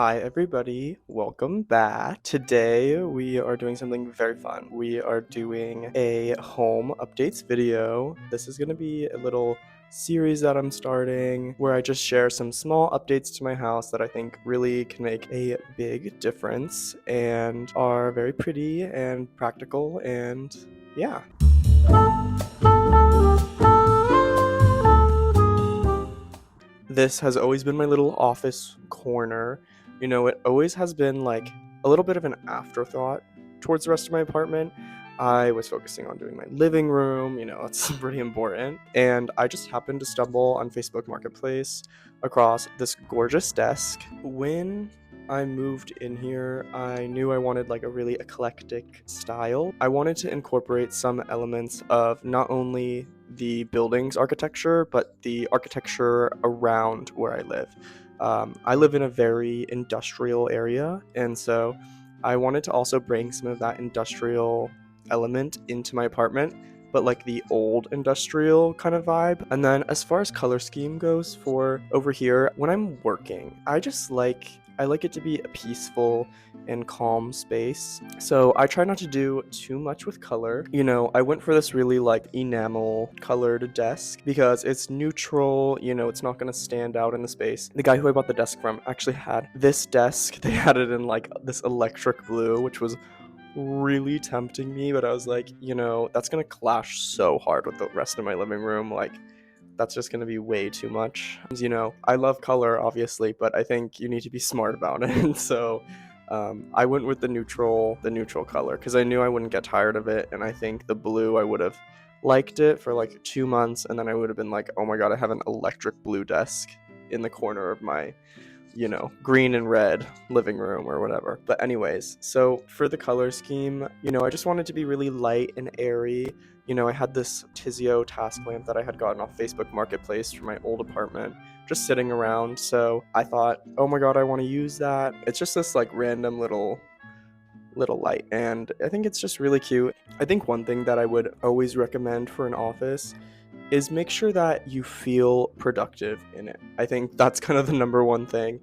Hi everybody, welcome back. Today we are doing something very fun. We are doing a home updates video. This is going to be a little series that I'm starting where I just share some small updates to my house that I think really can make a big difference and are very pretty and practical and yeah. This has always been my little office corner. It always has been like a little bit of an afterthought towards the rest of my apartment. I was focusing on doing my living room, it's pretty important. And I just happened to stumble on Facebook Marketplace across this gorgeous desk. When I moved in here, I knew I wanted like a really eclectic style. I wanted to incorporate some elements of not only the building's architecture, but the architecture around where I live. I live in a very industrial area, and so I wanted to also bring some of that industrial element into my apartment, but like the old industrial kind of vibe. And then as far as color scheme goes for over here, when I'm working, I like it to be a peaceful and calm space. So I try not to do too much with color. I went for this really like enamel colored desk because it's neutral, it's not going to stand out in the space. The guy who I bought the desk from actually had this desk. They had it in like this electric blue, which was really tempting me, but I was like, that's going to clash so hard with the rest of my living room. Like, that's just going to be way too much. I love color, obviously, but I think you need to be smart about it. So I went with the neutral color because I knew I wouldn't get tired of it. And I think the blue, I would have liked it for like 2 months. And then I would have been like, oh my God, I have an electric blue desk in the corner of my green and red living room or whatever. But anyways, so for the color scheme, I just wanted to be really light and airy. I had this Tizio task lamp that I had gotten off Facebook Marketplace from my old apartment just sitting around. So I thought, oh my God, I want to use that. It's just this like random little light, and I think it's just really cute. I think one thing that I would always recommend for an office is make sure that you feel productive in it. I think that's kind of the number one thing.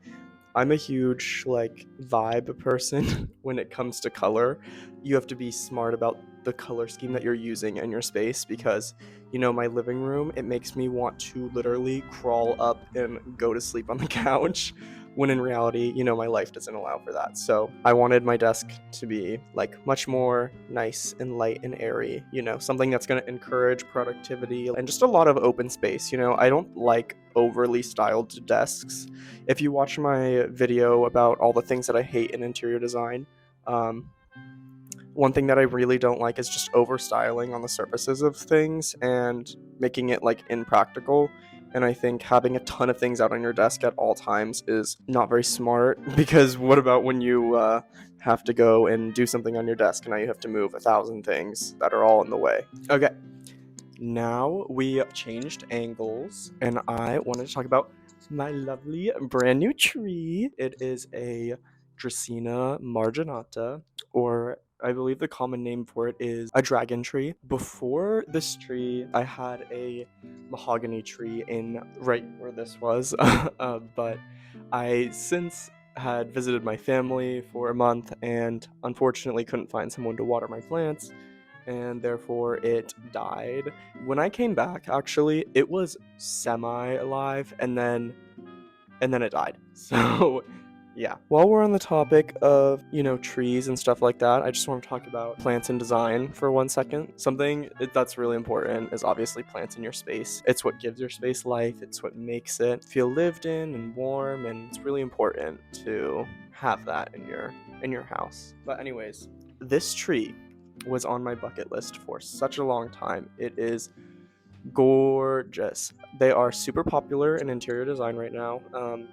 I'm a huge like vibe person when it comes to color. You have to be smart about the color scheme that you're using in your space because my living room, it makes me want to literally crawl up and go to sleep on the couch when in reality, my life doesn't allow for that. So I wanted my desk to be like much more nice and light and airy, something that's going to encourage productivity and just a lot of open space. I don't like overly styled desks. If you watch my video about all the things that I hate in interior design, one thing that I really don't like is just over styling on the surfaces of things and making it like impractical. And I think having a ton of things out on your desk at all times is not very smart because what about when you have to go and do something on your desk and now you have to move 1,000 things that are all in the way? Okay, now we changed angles and I wanted to talk about my lovely brand new tree. It is a Dracaena marginata, or I believe the common name for it is a dragon tree. Before this tree, I had a mahogany tree in right where this was, but I since had visited my family for a month and unfortunately couldn't find someone to water my plants, and therefore it died. When I came back, actually, it was semi-alive, and then it died. So yeah. While we're on the topic of, trees and stuff like that, I just want to talk about plants and design for 1 second. Something that's really important is obviously plants in your space. It's what gives your space life. It's what makes it feel lived in and warm, and it's really important to have that in your house. But anyways, this tree was on my bucket list for such a long time. It is gorgeous. They are super popular in interior design right now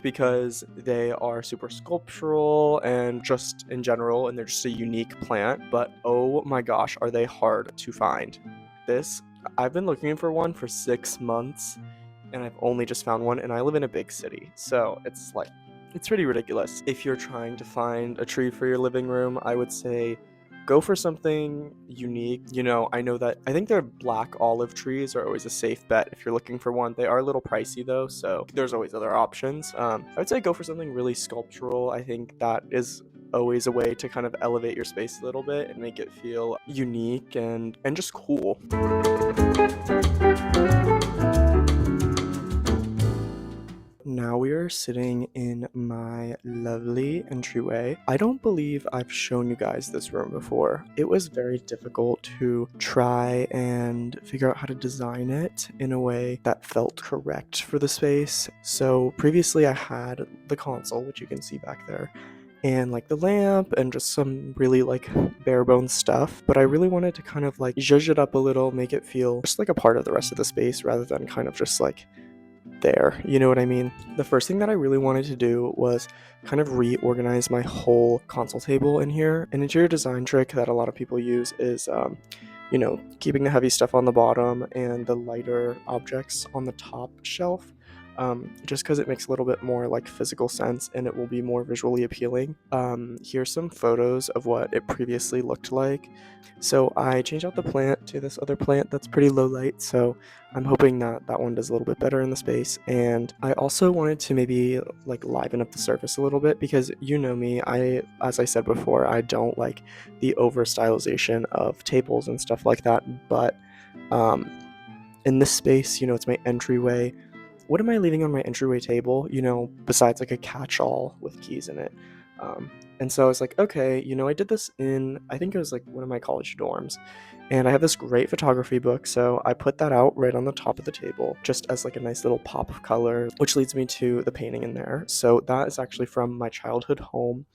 because they are super sculptural and just in general, and they're just a unique plant. But oh my gosh, are they hard to find. I've been looking for one for 6 months and I've only just found one, and I live in a big city, so it's pretty ridiculous. If you're trying to find a tree for your living room, I would say go for something unique. I think their black olive trees are always a safe bet if you're looking for one. They are a little pricey though, so there's always other options. I would say go for something really sculptural. I think that is always a way to kind of elevate your space a little bit and make it feel unique and just cool. Now we are sitting in my lovely entryway. I don't believe I've shown you guys this room before. It was very difficult to try and figure out how to design it in a way that felt correct for the space. So previously I had the console, which you can see back there, and like the lamp and just some really like bare bones stuff, but I really wanted to kind of like zhuzh it up a little, make it feel just like a part of the rest of the space rather than kind of just like there, you know what I mean? The first thing that I really wanted to do was kind of reorganize my whole console table in here. An interior design trick that a lot of people use is keeping the heavy stuff on the bottom and the lighter objects on the top shelf, just because it makes a little bit more like physical sense and it will be more visually appealing. Here's some photos of what it previously looked like. So I changed out the plant to this other plant that's pretty low light, so I'm hoping that that one does a little bit better in the space. And I also wanted to maybe like liven up the surface a little bit because you know me, as I said before, I don't like the over stylization of tables and stuff like that, but in this space, it's my entryway. What am I leaving on my entryway table, besides like a catch-all with keys in it? And so I was like, okay, I did this in, I think it was like one of my college dorms, and I have this great photography book, so I put that out right on the top of the table, just as like a nice little pop of color, which leads me to the painting in there. So that is actually from my childhood home.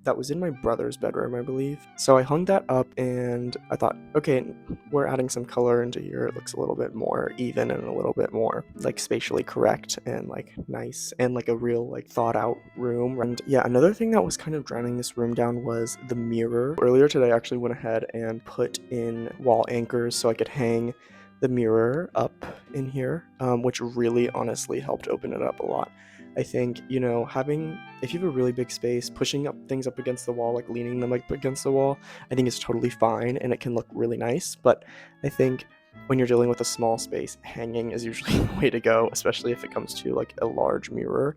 That was in my brother's bedroom, I believe. So I hung that up and I thought, okay, we're adding some color into here. It looks a little bit more even and a little bit more like spatially correct and like nice and like a real like thought out room. And yeah, another thing that was kind of drowning this room down was the mirror. Earlier today I actually went ahead and put in wall anchors so I could hang the mirror up in here, which really honestly helped open it up a lot. I think, if you have a really big space, pushing up things up against the wall, like leaning them up against the wall, I think is totally fine and it can look really nice. But I think when you're dealing with a small space, hanging is usually the way to go, especially if it comes to like a large mirror,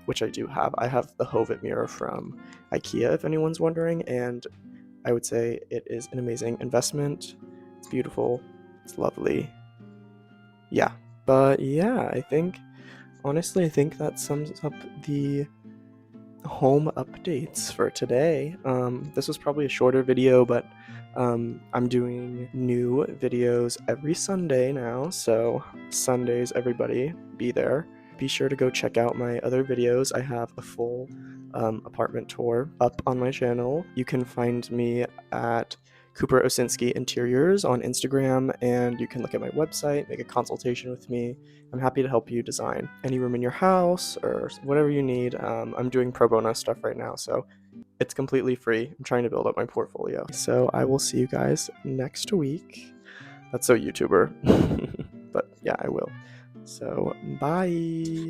which I do have. I have the Hovet mirror from IKEA, if anyone's wondering, and I would say it is an amazing investment. It's beautiful. It's lovely. Yeah. But yeah, honestly, I think that sums up the home updates for today. This was probably a shorter video, but I'm doing new videos every Sunday now, so Sundays, everybody, be there. Be sure to go check out my other videos. I have a full apartment tour up on my channel. You can find me at Cooper Osinski Interiors on Instagram, and you can look at my website, make a consultation with me. I'm happy to help you design any room in your house or whatever you need. I'm doing pro bono stuff right now, so it's completely free. I'm trying to build up my portfolio. So I will see you guys next week. That's so YouTuber. But yeah, I will. So bye.